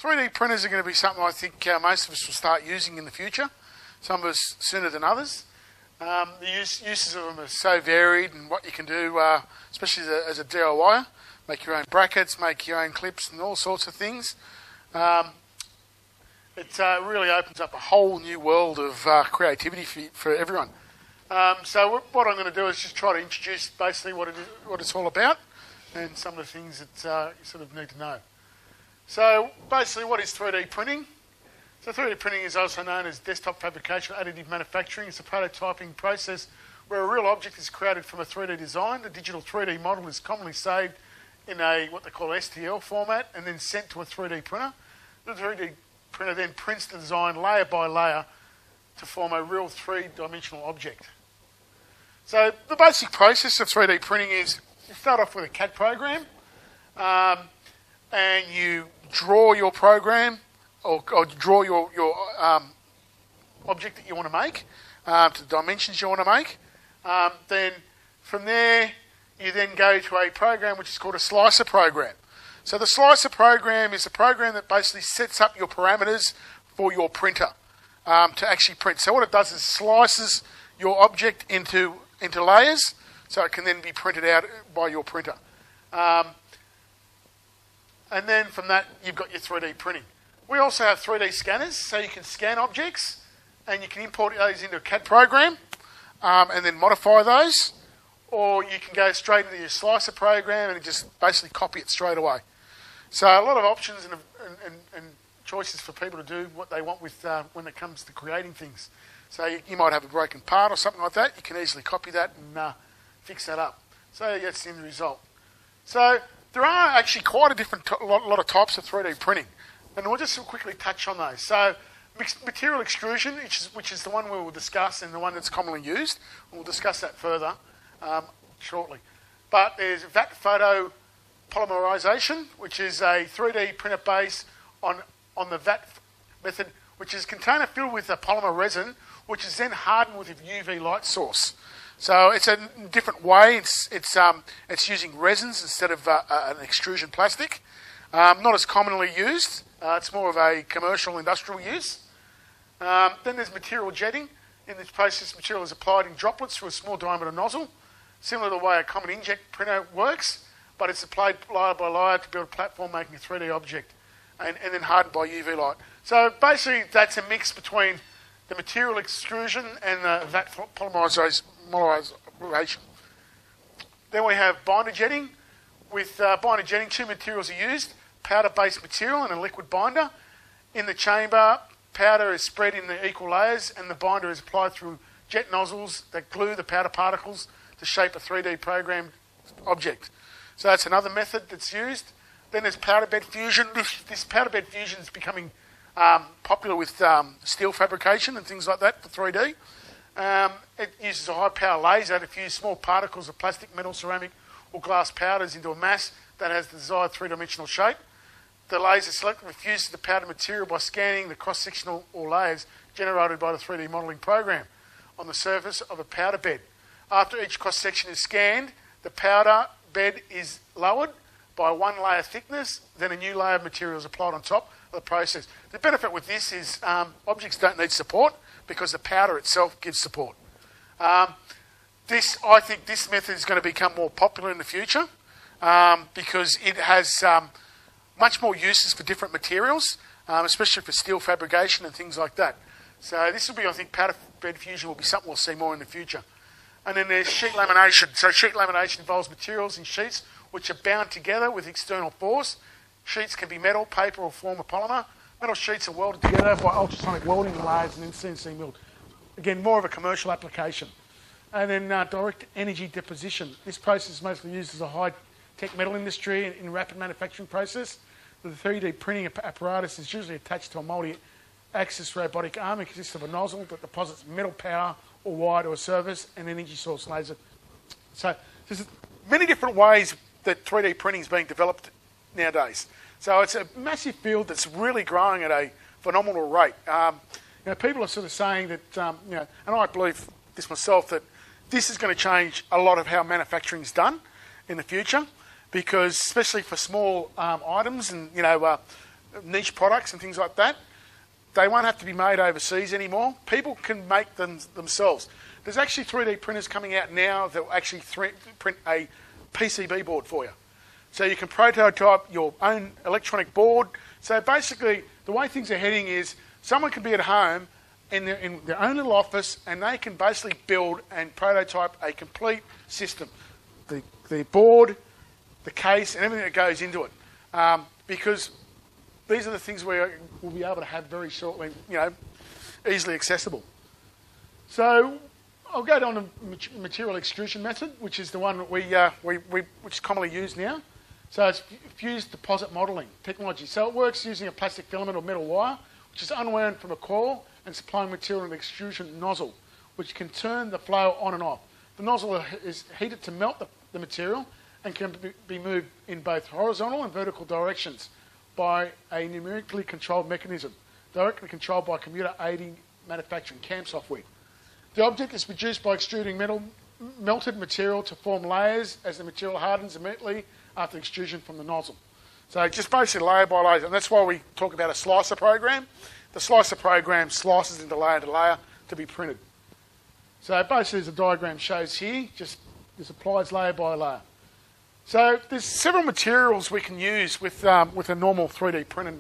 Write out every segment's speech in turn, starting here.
3D printers are going to be something I think most of us will start using in the future. Some of us sooner than others. The uses of them are so varied, and what you can do, especially as a DIYer, make your own brackets, make your own clips, and all sorts of things. It really opens up a whole new world of creativity for everyone. So what I'm going to do is just try to introduce basically what it's all about, and some of the things that you sort of need to know. So basically, what is 3D printing? So 3D printing is also known as desktop fabrication, additive manufacturing. It's a prototyping process where a real object is created from a 3D design. The digital 3D model is commonly saved in what they call STL format and then sent to a 3D printer. The 3D printer then prints the design layer by layer to form a real three-dimensional object. So the basic process of 3D printing is you start off with a CAD program and you draw your program or draw your object that you want to make to the dimensions you want to make. Then from there you then go to a program which is called a slicer program. So the slicer program is a program that basically sets up your parameters for your printer to actually print. So what it does is slices your object into layers so it can then be printed out by your printer. And then from that you've got your 3D printing. We also have 3D scanners, so you can scan objects and you can import those into a CAD program and then modify those, or you can go straight into your slicer program and just basically copy it straight away. So a lot of options and choices for people to do what they want with when it comes to creating things. So you might have a broken part or something like that. You can easily copy that and fix that up. So that's the end result. So there are actually quite a lot of types of 3D printing, and we'll just quickly touch on those. So material extrusion, which is the one we will discuss and the one that's commonly used. We'll discuss that further shortly. But there's vat photo polymerization, which is a 3D printer based on the vat method, which is a container filled with a polymer resin, which is then hardened with a UV light source. So it's a different way. It's using resins instead of an extrusion plastic. Not as commonly used. It's more of a commercial industrial use. Then there's material jetting. In this process, material is applied in droplets through a small diameter nozzle, similar to the way a common inkjet printer works, but it's applied layer by layer to build a platform making a 3D object, and then hardened by UV light. So basically that's a mix between the material extrusion and the vat polymerization. Then we have binder jetting. With binder jetting, two materials are used: powder-based material and a liquid binder. In the chamber, powder is spread in the equal layers and the binder is applied through jet nozzles that glue the powder particles to shape a 3D programmed object. So that's another method that's used. Then there's powder bed fusion. This powder bed fusion is becoming popular with steel fabrication and things like that for 3D. It uses a high power laser to fuse small particles of plastic, metal, ceramic or glass powders into a mass that has the desired three-dimensional shape. The laser selectively fuses the powder material by scanning the cross-sectional or layers generated by the 3D modelling program on the surface of a powder bed. After each cross-section is scanned, the powder bed is lowered by one layer thickness, then a new layer of material is applied on top of the process. The benefit with this is objects don't need support because the powder itself gives support. I think this method is going to become more popular in the future because it has much more uses for different materials, especially for steel fabrication and things like that. So this will be, I think, powder bed fusion will be something we'll see more in the future. And then there's sheet lamination. So sheet lamination involves materials in sheets which are bound together with external force. Sheets can be metal, paper, or form of polymer. Metal sheets are welded together by ultrasonic welding layers and then CNC milled. Again, more of a commercial application. And then direct energy deposition. This process is mostly used as a high-tech metal industry in rapid manufacturing process. The 3D printing apparatus is usually attached to a multi-axis robotic arm. It consists of a nozzle that deposits metal powder or wire to a surface and an energy source laser. So there's many different ways that 3D printing is being developed nowadays. So it's a massive field that's really growing at a phenomenal rate. People are sort of saying that, and I believe this myself, that this is going to change a lot of how manufacturing is done in the future, because especially for small items and niche products and things like that. They won't have to be made overseas anymore. People can make them themselves. There's actually 3D printers coming out now that will actually print a PCB board for you. So you can prototype your own electronic board. So basically, the way things are heading is someone can be at home in their own little office and they can basically build and prototype a complete system. The board, the case, and everything that goes into it. Because these are the things we'll be able to have very shortly, easily accessible. So I'll go down to material extrusion method, which is the one that which is commonly used now. So it's fused deposit modelling technology. So it works using a plastic filament or metal wire, which is unwound from a coil and supplying material in an extrusion nozzle, which can turn the flow on and off. The nozzle is heated to melt the material and can be moved in both horizontal and vertical directions by a numerically controlled mechanism, directly controlled by computer-aided manufacturing CAM software. The object is produced by extruding melted material to form layers as the material hardens immediately after extrusion from the nozzle. So just basically layer by layer, and that's why we talk about a slicer program. The slicer program slices into layer to layer to be printed. So basically, as the diagram shows here, just this applies layer by layer. So there's several materials we can use with a normal 3D printer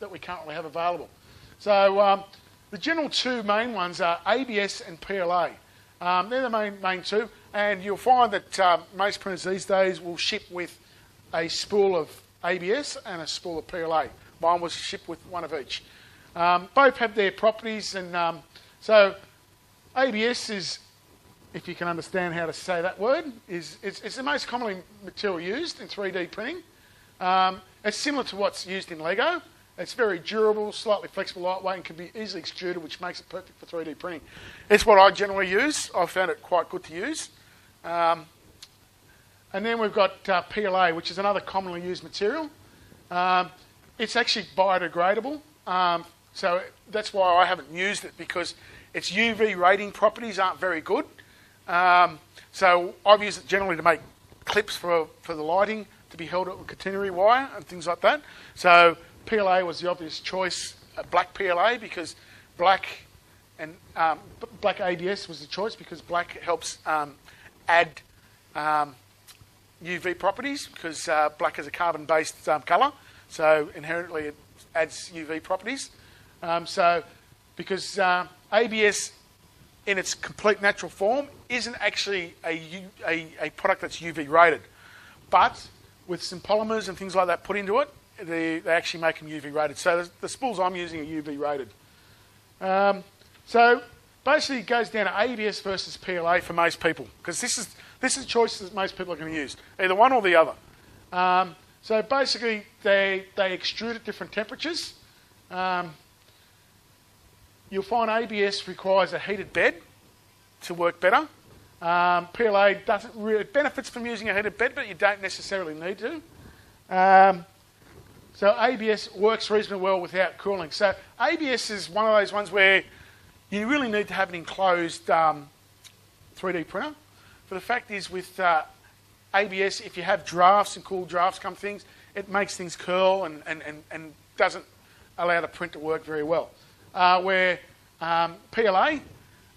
that we currently have available. So the general two main ones are ABS and PLA. They're the main two, and you'll find that most printers these days will ship with a spool of ABS and a spool of PLA. Mine was shipped with one of each. Both have their properties, and so ABS is, if you can understand how to say that word, it's the most commonly material used in 3D printing. It's similar to what's used in Lego. It's very durable, slightly flexible, lightweight, and can be easily extruded, which makes it perfect for 3D printing. It's what I generally use. I've found it quite good to use. And then we've got PLA, which is another commonly used material. It's actually biodegradable, so that's why I haven't used it, because its UV rating properties aren't very good. So I've used it generally to make clips for the lighting to be held up with catenary wire and things like that. So PLA was the obvious choice, black PLA, because black and black ABS was the choice because black helps add UV properties, because black is a carbon-based colour, so inherently it adds UV properties. So because ABS in its complete natural form isn't actually a product that's UV rated, but with some polymers and things like that put into it, they actually make them UV rated. So the spools I'm using are UV rated. So basically it goes down to ABS versus PLA for most people, because this is the choice that most people are going to use, either one or the other. So basically they extrude at different temperatures. You'll find ABS requires a heated bed to work better. PLA doesn't really benefits from using a heated bed, but you don't necessarily need to. So ABS works reasonably well without cooling. So ABS is one of those ones where you really need to have an enclosed 3D printer. But the fact is, with ABS, if you have drafts and cool drafts come things, it makes things curl and doesn't allow the print to work very well. Where PLA,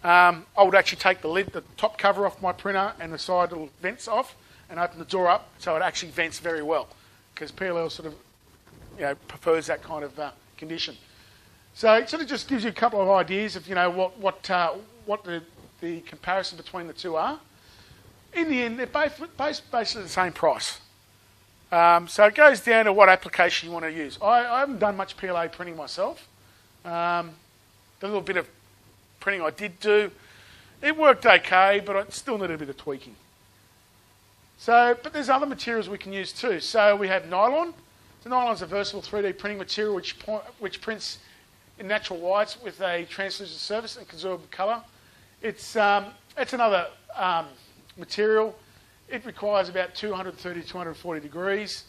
I would actually take the top cover off my printer and the side little vents off and open the door up so it actually vents very well, because PLA sort of prefers that kind of condition. So it sort of just gives you a couple of ideas of what the comparison between the two are. In the end, they're both basically the same price. So it goes down to what application you want to use. I haven't done much PLA printing myself. The little bit of printing I did do, it worked okay, but I still needed a bit of tweaking. So, but there's other materials we can use too. So we have nylon. So nylon is a versatile 3D printing material which prints in natural whites with a translucent surface and conservable colour. It's another material. It requires about 230 to 240 degrees.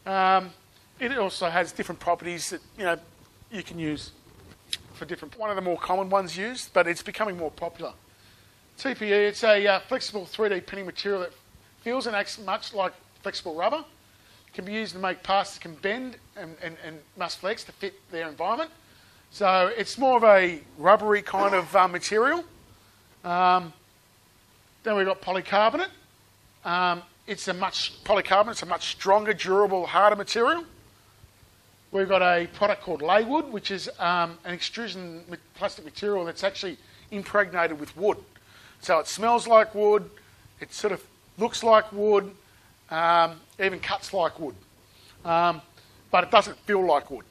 It also has different properties that you can use for different. One of the more common ones used, but it's becoming more popular. TPE. It's a flexible 3D printing material that feels and acts much like flexible rubber. can be used to make parts that can bend and must flex to fit their environment. So it's more of a rubbery kind of material. Then we've got polycarbonate. Polycarbonate's a much stronger, durable, harder material. We've got a product called laywood, which is an extrusion plastic material that's actually impregnated with wood. So it smells like wood, it sort of looks like wood, even cuts like wood. But it doesn't feel like wood.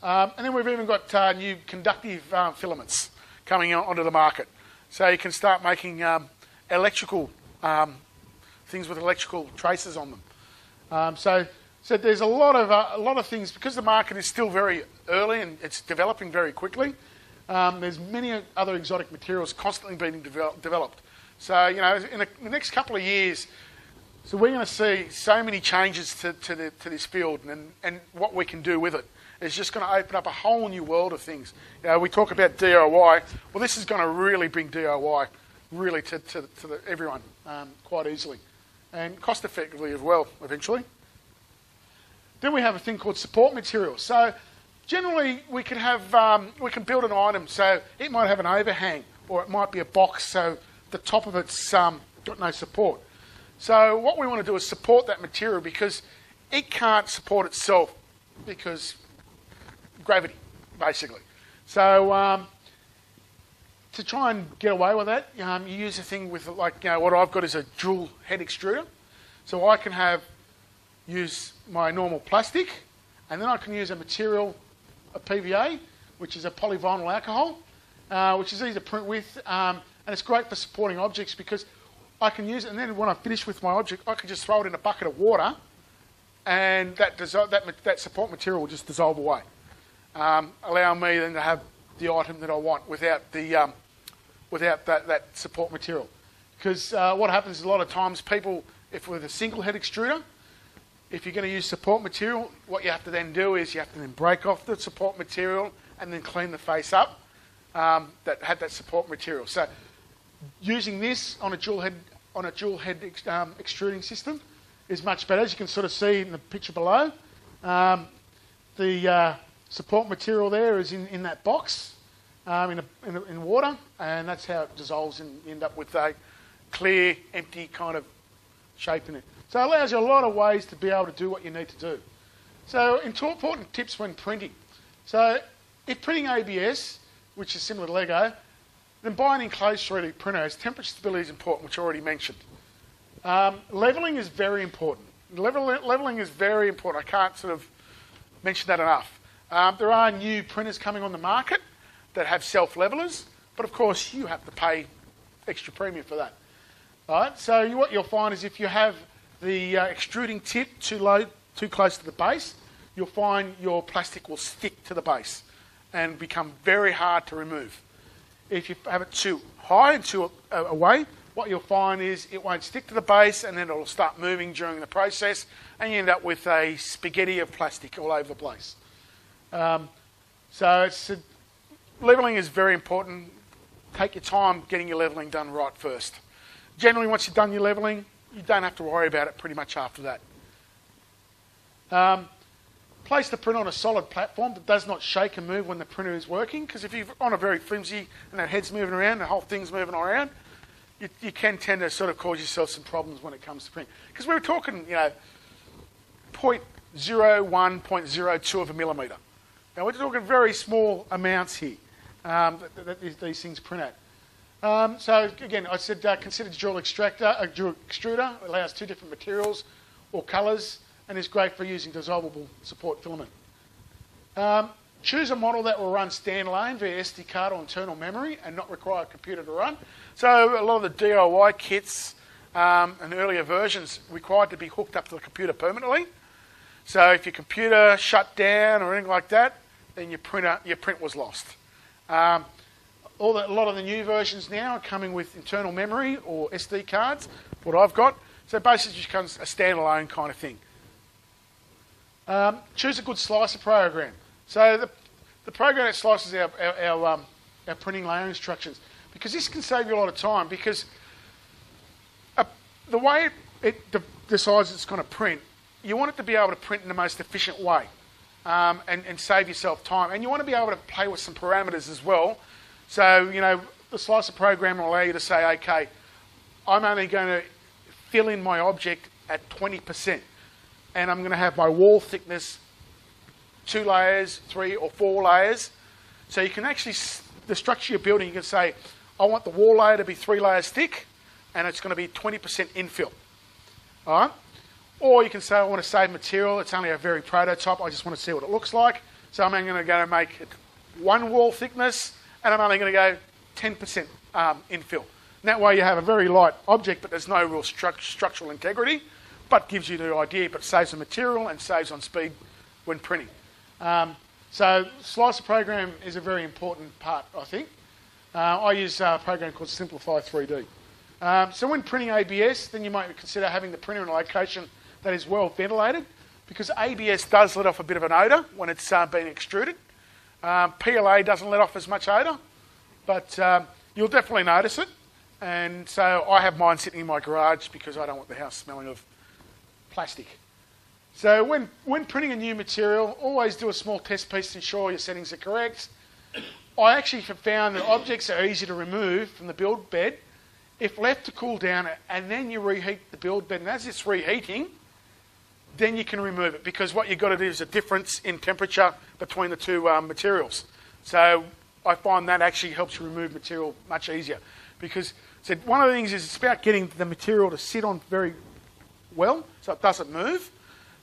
And then we've even got new conductive filaments coming onto the market. So you can start making electrical things with electrical traces on them. So there's a lot of things, because the market is still very early and it's developing very quickly. There's many other exotic materials constantly being developed. So in the next couple of years, so we're going to see so many changes to this field, and what we can do with it is just going to open up a whole new world of things. We talk about DIY. Well, this is going to really bring DIY really to everyone quite easily, and cost effectively as well eventually. Then we have a thing called support materials. So generally we can build an item, so it might have an overhang, or it might be a box, so the top of it's got no support. So what we want to do is support that material, because it can't support itself because gravity, basically. So to try and get away with that, you use a thing with, like, what I've got is a dual head extruder. So I can use my normal plastic, and then I can use a material, a PVA, which is a polyvinyl alcohol, which is easy to print with, and it's great for supporting objects, because I can use it, and then when I finish with my object, I can just throw it in a bucket of water, and that support material will just dissolve away, allowing me then to have the item that I want without that support material. Because what happens is, a lot of times people, if with a single head extruder, if you're going to use support material, what you have to then do is you have to then break off the support material and then clean the face up that had that support material. So using this on a dual head extruding system is much better. As you can sort of see in the picture below, the support material there is in that box in water, and that's how it dissolves, and you end up with a clear, empty kind of shape in it. So it allows you a lot of ways to be able to do what you need to do. So important tips when printing. So if printing ABS, which is similar to Lego, then buy an enclosed 3D printer, as temperature stability is important, which I already mentioned. Levelling is very important. Levelling is very important. I can't sort of mention that enough. There are new printers coming on the market that have self-levelers, but of course you have to pay extra premium for that. All right, so what you'll find is, if you have the extruding tip too close to the base, you'll find your plastic will stick to the base and become very hard to remove. If you have it too high and too away, what you'll find is it won't stick to the base, and then it'll start moving during the process, and you end up with a spaghetti of plastic all over the place. Levelling is very important. Take your time getting your levelling done right first. Generally, once you've done your levelling, you don't have to worry about it pretty much after that. Place the printer on a solid platform that does not shake and move when the printer is working, because if you're on a very flimsy and that head's moving around, the whole thing's moving around, you can tend to sort of cause yourself some problems when it comes to print. Because we were talking, 0.01, 0.02 of a millimetre. Now we're talking very small amounts here that these things print at. So again, I said consider dual extruder. It allows two different materials or colours, and is great for using dissolvable support filament. Choose a model that will run standalone via SD card or internal memory and not require a computer to run. So a lot of the DIY kits and earlier versions required to be hooked up to the computer permanently. So if your computer shut down or anything like that, then your print was lost. A lot of the new versions now are coming with internal memory or SD cards, what I've got. So it basically becomes a standalone kind of thing. Choose a good slicer program. So the program that slices our printing layer instructions, because this can save you a lot of time, because the way it decides it's going to print, you want it to be able to print in the most efficient way and save yourself time. And you want to be able to play with some parameters as well. So, you know, the slicer program will allow you to say, okay, I'm only going to fill in my object at 20%. And I'm going to have my wall thickness 2 layers, 3 or 4 layers. So you can actually, the structure you're building, you can say, I want the wall layer to be 3 layers thick, and it's going to be 20% infill. All right? Or you can say, I want to save material. It's only a very prototype. I just want to see what it looks like. So I'm going to go and make it 1 wall thickness, and I'm only going to go 10% infill. And that way you have a very light object, but there's no real structural integrity, but gives you the idea, but saves on material and saves on speed when printing. So slicer program is a very important part, I think. I use a program called Simplify 3D. So when printing ABS, then you might consider having the printer in a location that is well ventilated, because ABS does let off a bit of an odour when it's being extruded. PLA doesn't let off as much odour, but you'll definitely notice it. And so I have mine sitting in my garage because I don't want the house smelling of plastic. So when printing a new material, always do a small test piece to ensure your settings are correct. I actually have found that objects are easy to remove from the build bed if left to cool down, and then you reheat the build bed. And as it's reheating, then you can remove it, because what you've got to do is a difference in temperature between the two materials. So I find that actually helps you remove material much easier, because so one of the things is it's about getting the material to sit on very well so it doesn't move,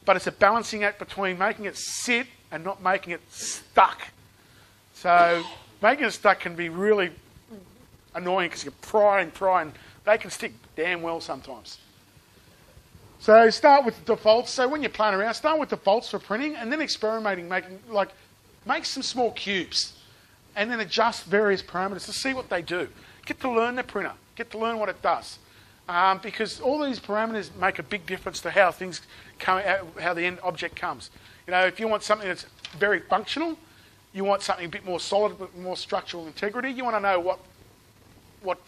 but it's a balancing act between making it sit and not making it stuck. So making it stuck can be really annoying because you pry and they can stick damn well sometimes. So start with the defaults. So when you're playing around, start with defaults for printing, and then experimenting, make some small cubes, and then adjust various parameters to see what they do. Get to learn the printer. Get to learn what it does, because all these parameters make a big difference to how things come out, how the end object comes. You know, if you want something that's very functional, you want something a bit more solid, a bit more structural integrity. You want to know what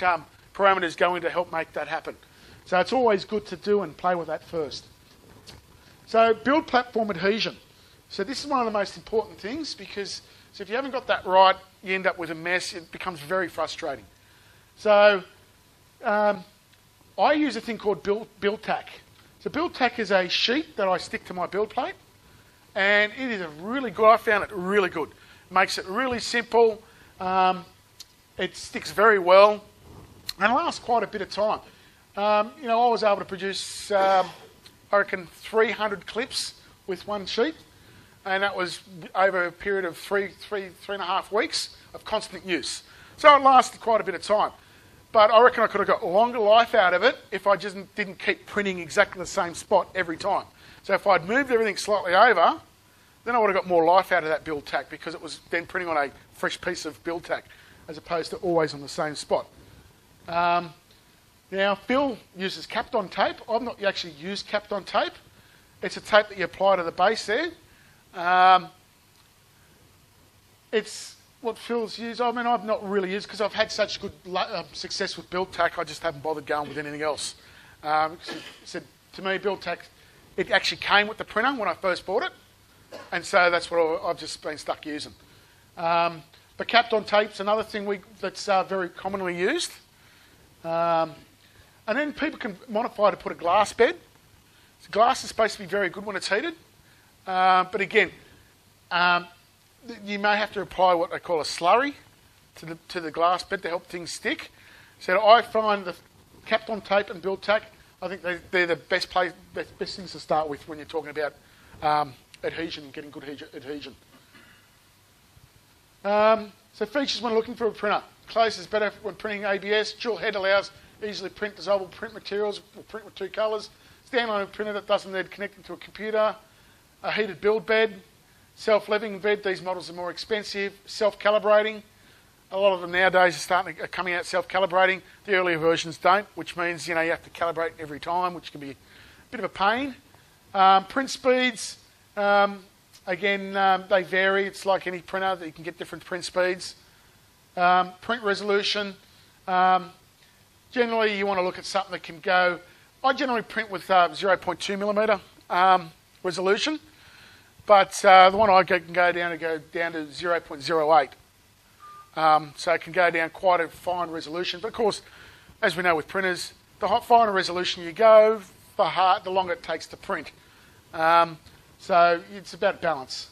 parameters go in to help make that happen. So it's always good to do and play with that first. So build platform adhesion. So this is one of the most important things, because if you haven't got that right, you end up with a mess. It becomes very frustrating. So I use a thing called build tack. So build tack is a sheet that I stick to my build plate, and it is a really good. I found it really good. Makes it really simple. It sticks very well and lasts quite a bit of time. You know, I was able to produce, I reckon, 300 clips with one sheet, and that was over a period of three and a half weeks of constant use. So it lasted quite a bit of time. But I reckon I could have got longer life out of it if I just didn't keep printing exactly the same spot every time. So if I'd moved everything slightly over, then I would have got more life out of that build tack, because it was then printing on a fresh piece of build tack as opposed to always on the same spot. Now, Phil uses Kapton tape. I've not actually used Kapton tape. It's a tape that you apply to the base there. It's what Phil's used. I mean, I've not really used, because I've had such good success with build tack, I just haven't bothered going with anything else. So to me, build tack, it actually came with the printer when I first bought it, and so that's what I've just been stuck using. But Kapton tape's another thing that's very commonly used. And then people can modify to put a glass bed. So glass is supposed to be very good when it's heated. But again, you may have to apply what they call a slurry to the glass bed to help things stick. So I find the Kapton tape and build tack, I think they're the best things to start with when you're talking about adhesion and getting good adhesion. So features when looking for a printer. Close is better when printing ABS. Dual head allows easily print dissolvable print materials, or print with 2 colours. Standalone printer that doesn't need connecting to a computer. A heated build bed. Self-leveling bed. These models are more expensive. Self-calibrating. A lot of them nowadays are coming out self-calibrating. The earlier versions don't, which means you have to calibrate every time, which can be a bit of a pain. Print speeds. Again, they vary. It's like any printer that you can get different print speeds. Print resolution. Generally, you want to look at something that can go I generally print with 0.2 millimetre resolution, but the one I get can go down to 0.08. So it can go down quite a fine resolution. But of course, as we know with printers, the finer resolution you go, the longer it takes to print. So it's about balance.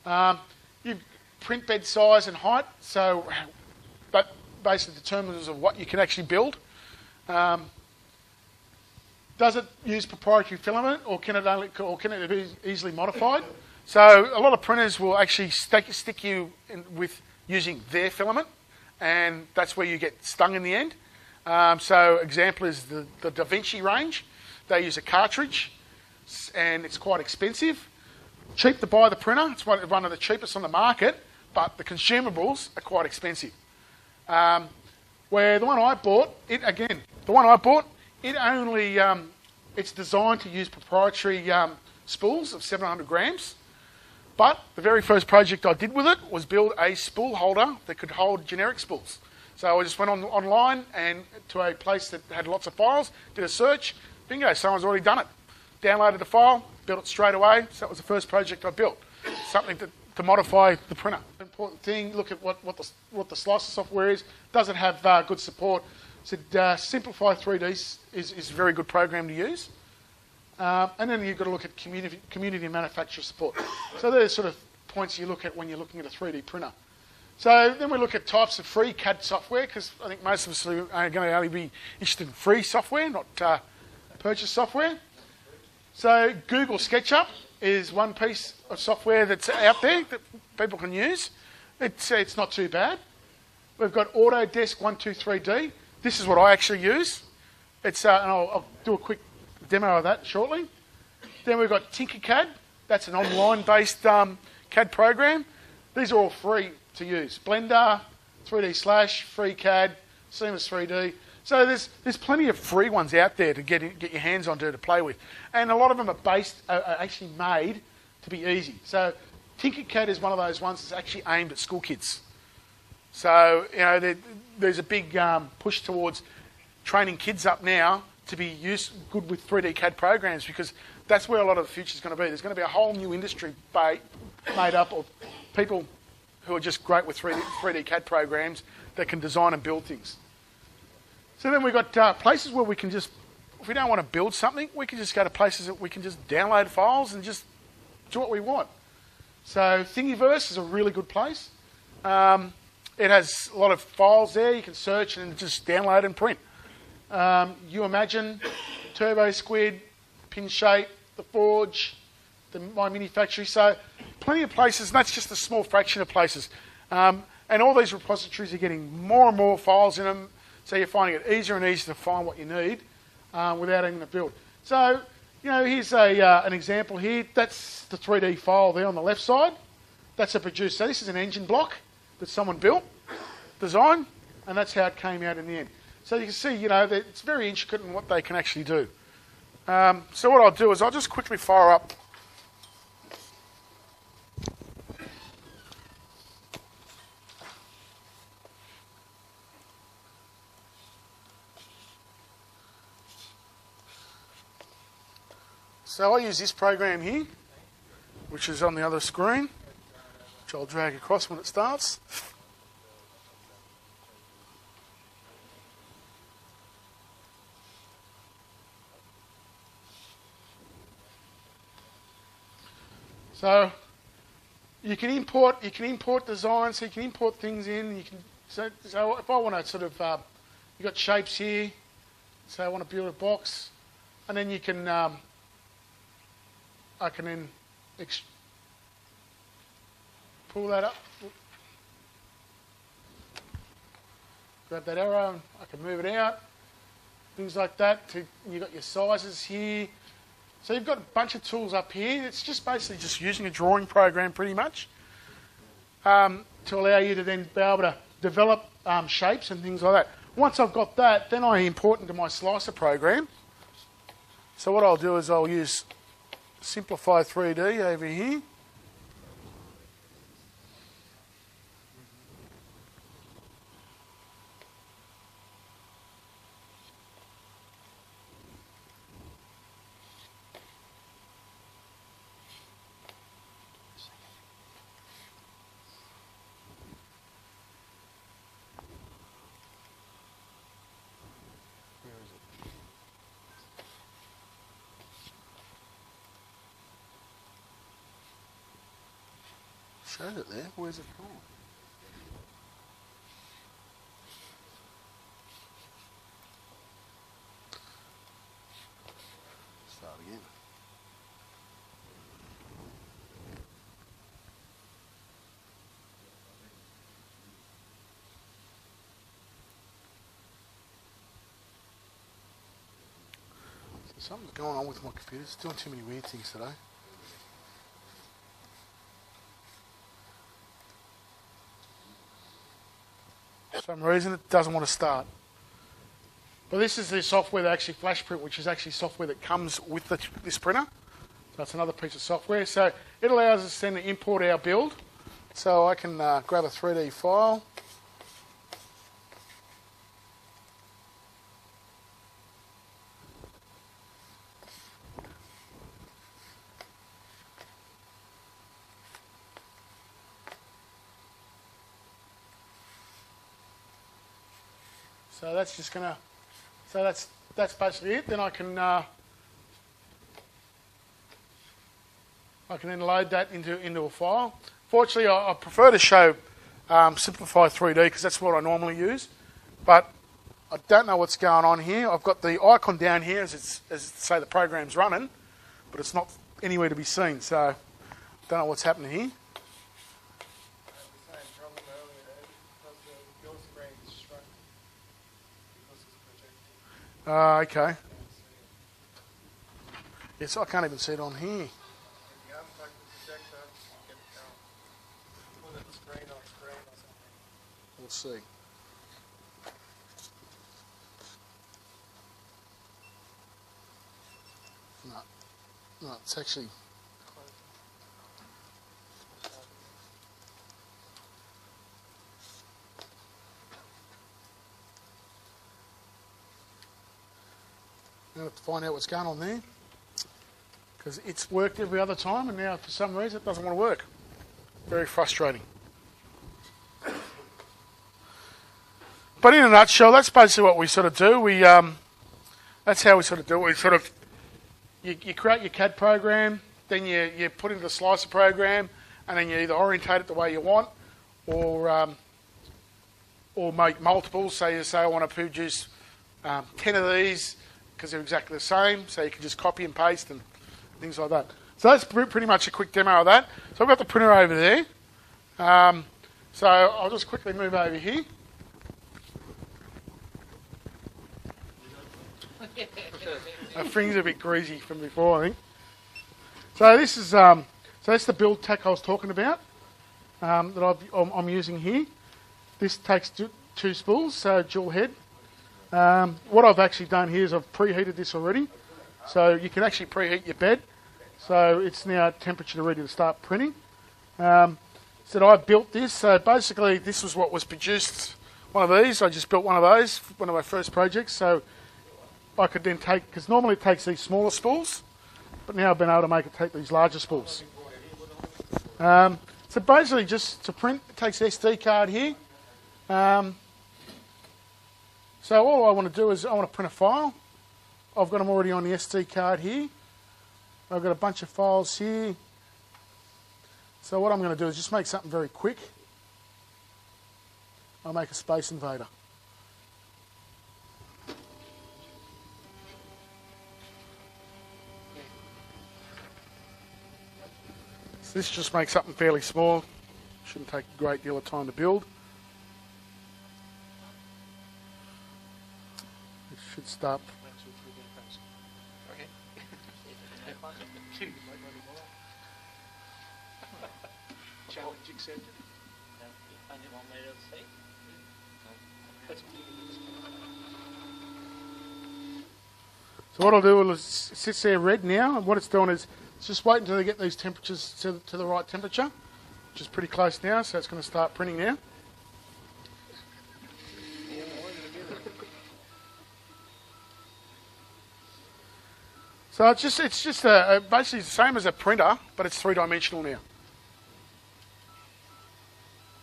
You print bed size and height, so that basically determines of what you can actually build. Does it use proprietary filament, or can it be easily modified? So a lot of printers will actually stick you with using their filament, and that's where you get stung in the end. So example is the Da Vinci range. They use a cartridge, and it's quite expensive. Cheap to buy the printer. It's one of the cheapest on the market, but the consumables are quite expensive. Where the one I bought, it only, it's designed to use proprietary spools of 700 grams. But the very first project I did with it was build a spool holder that could hold generic spools. So I just went online and to a place that had lots of files, did a search, bingo, someone's already done it. Downloaded the file, built it straight away. So that was the first project I built. Something to modify the printer. Important thing, look at what the slicer software is. Does it have good support? So Simplify 3D is a very good program to use. And then you've got to look at community and manufacturer support. So there's sort of points you look at when you're looking at a 3D printer. So then we look at types of free CAD software, because I think most of us are going to only be interested in free software, not purchase software. So Google SketchUp is one piece of software that's out there that people can use. It's not too bad. We've got Autodesk 123D. This is what I actually use. And I'll do a quick demo of that shortly. Then we've got Tinkercad. That's an online-based CAD program. These are all free to use. Blender, 3D Slash, FreeCAD, Seamless 3D. So there's plenty of free ones out there to get your hands on to play with. And a lot of them are actually made to be easy. So Tinkercad is one of those ones that's actually aimed at school kids. So there's a big push towards training kids up now to be good with 3D CAD programs, because that's where a lot of the future is going to be. There's going to be a whole new industry made up of people who are just great with 3D CAD programs that can design and build things. So then we've got places where we can just, if we don't want to build something, we can just go to places that we can just download files and just do what we want. So Thingiverse is a really good place. It has a lot of files there. You can search and just download and print. You Imagine, Turbo Squid, Pinshape, The Forge, My Mini Factory. So plenty of places, and that's just a small fraction of places. And all these repositories are getting more and more files in them, so you're finding it easier and easier to find what you need without having to build. So, here's an example here. That's the 3D file there on the left side. That's a produced. So this is an engine block that someone built, designed, and that's how it came out in the end. So you can see, that it's very intricate in what they can actually do. So what I'll do is I'll just quickly fire up. So I use this program here, which is on the other screen, which I'll drag across when it starts. So you can import designs, so you can import things in. So if I want to sort of, you've got shapes here. So I want to build a box, and then you can, I can then pull that up, grab that arrow, and I can move it out. Things like that. You've got your sizes here. So you've got a bunch of tools up here. It's just basically just using a drawing program pretty much to allow you to then be able to develop shapes and things like that. Once I've got that, then I import into my slicer program. So what I'll do is I'll use Simplify 3D over here. Showed it there. Where's it gone? Start again. So something's going on with my computer. It's doing too many weird things today. For some reason it doesn't want to start. But this is the software that actually flash print, which is actually software that comes with this printer. So it's another piece of software. So it allows us then to import our build. So I can grab a 3D file. So that's just gonna. So that's basically it. Then I can then load that into a file. Fortunately, I prefer to show Simplify 3D because that's what I normally use. But I don't know what's going on here. I've got the icon down here as say the program's running, but it's not anywhere to be seen. So I don't know what's happening here. Okay. Yes, I can't even see it on here. We'll see. No, it's actually. I have to find out what's going on there because it's worked every other time and now for some reason it doesn't want to work. Very frustrating. But in a nutshell, that's basically what we sort of do. That's how we sort of do it. We sort of you create your CAD program, then you put into the slicer program, and then you either orientate it the way you want, or make multiples. So you say I want to produce 10 of these. Because they're exactly the same, so you can just copy and paste and things like that. So that's pretty much a quick demo of that. So I've got the printer over there. So I'll just quickly move over here. My finger's a bit greasy from before, I think. So this is so that's the build tack I was talking about that I'm using here. This takes two spools, so dual head. What I've actually done here is I've preheated this already. So you can actually preheat your bed. So it's now temperature ready to start printing. So I built this. So basically this was what was produced. One of these, I just built one of those, one of my first projects. So I could then take, because normally it takes these smaller spools, but now I've been able to make it take these larger spools. So basically just to print, it takes an SD card here. So all I want to do is I want to print a file. I've got them already on the SD card here. I've got a bunch of files here. So what I'm going to do is just make something very quick. I'll make a Space Invader. So this just makes something fairly small. Shouldn't take a great deal of time to build. Should stop. Challenge accepted. So what I'll do is it sits there red now, and what it's doing is it's just waiting until they get these temperatures to the right temperature, which is pretty close now, so it's going to start printing now. So it's just basically the same as a printer, but it's three-dimensional now.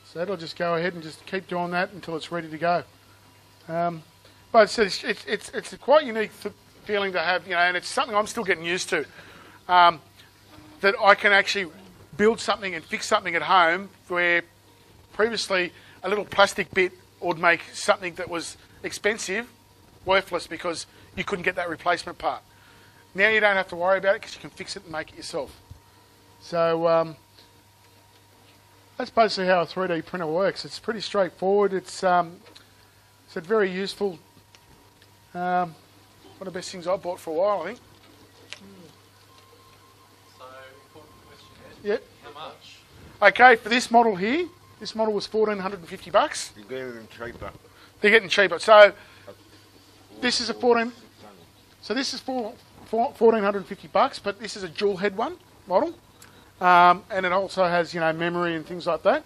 So it'll just go ahead and just keep doing that until it's ready to go. But it's a quite unique feeling to have, and it's something I'm still getting used to. That I can actually build something and fix something at home where previously a little plastic bit would make something that was expensive worthless because you couldn't get that replacement part. Now you don't have to worry about it because you can fix it and make it yourself. So that's basically how a 3D printer works. It's pretty straightforward. It's a very useful, one of the best things I've bought for a while, I think. So, important question, Ed. Yep. How much? Okay, for this model here, this model was $1,450. You're getting cheaper. They're getting cheaper. So this is a 14. So this is for $1,450, but this is a dual head one model, and it also has memory and things like that.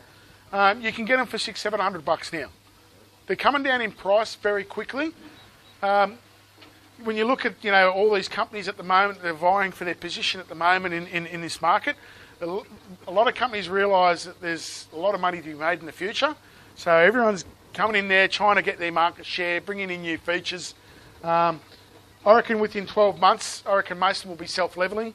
You can get them for $600-700 now. They're coming down in price very quickly. When you look at all these companies at the moment, they're vying for their position at the moment in this market. A lot of companies realise that there's a lot of money to be made in the future, so everyone's coming in there trying to get their market share, bringing in new features. I reckon within 12 months, I reckon most of them will be self-leveling.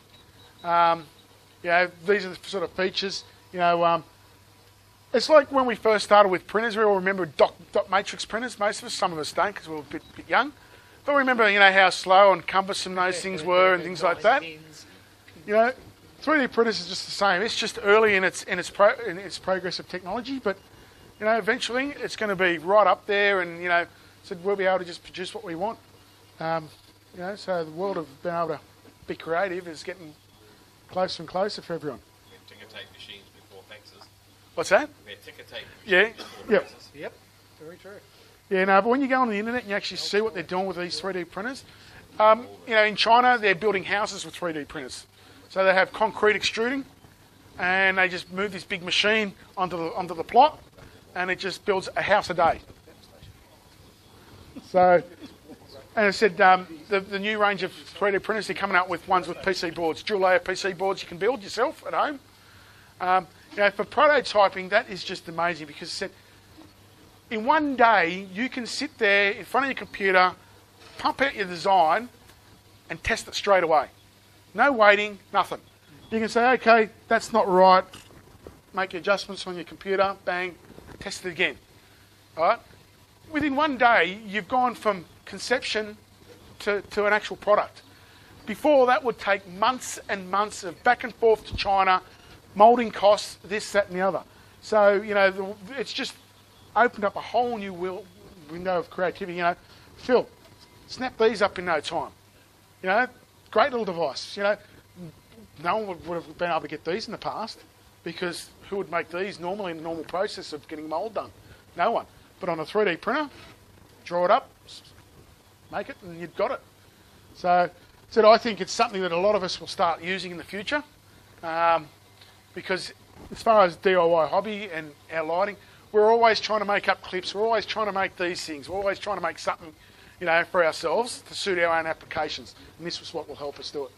These are the sort of features. It's like when we first started with printers. We all remember dot matrix printers. Most of us, some of us don't because we were a bit young. But remember, how slow and cumbersome those things were and things like that. 3D printers is just the same. It's just early in its progress of technology, but eventually it's going to be right up there, and so we'll be able to just produce what we want. So the world of being able to be creative is getting closer and closer for everyone. We have ticker tape machines before faxes. What's that? We had ticker tape Yeah. machines before Yep. faxes. Yep, very true. Yeah, no, but when you go on the internet and you actually see what they're doing with these 3D printers, in China they're building houses with 3D printers. So they have concrete extruding, and they just move this big machine onto the plot, and it just builds a house a day. So, and I said the new range of 3D printers, they're coming out with ones with PC boards, dual layer PC boards you can build yourself at home. For prototyping, that is just amazing because I said, in one day, you can sit there in front of your computer, pump out your design, and test it straight away. No waiting, nothing. You can say, okay, that's not right. Make your adjustments on your computer, bang, test it again. All right? Within one day, you've gone from conception to an actual product. Before, that would take months and months of back and forth to China, moulding costs, this, that, and the other. So, it's just opened up a whole new window of creativity. Phil, snap these up in no time. Great little device. No one would have been able to get these in the past because who would make these normally in the normal process of getting mould done? No one. But on a 3D printer, draw it up, make it, and you've got it. So I think it's something that a lot of us will start using in the future because as far as DIY hobby and our lighting, we're always trying to make up clips. We're always trying to make these things. We're always trying to make something, for ourselves to suit our own applications. And this was what will help us do it.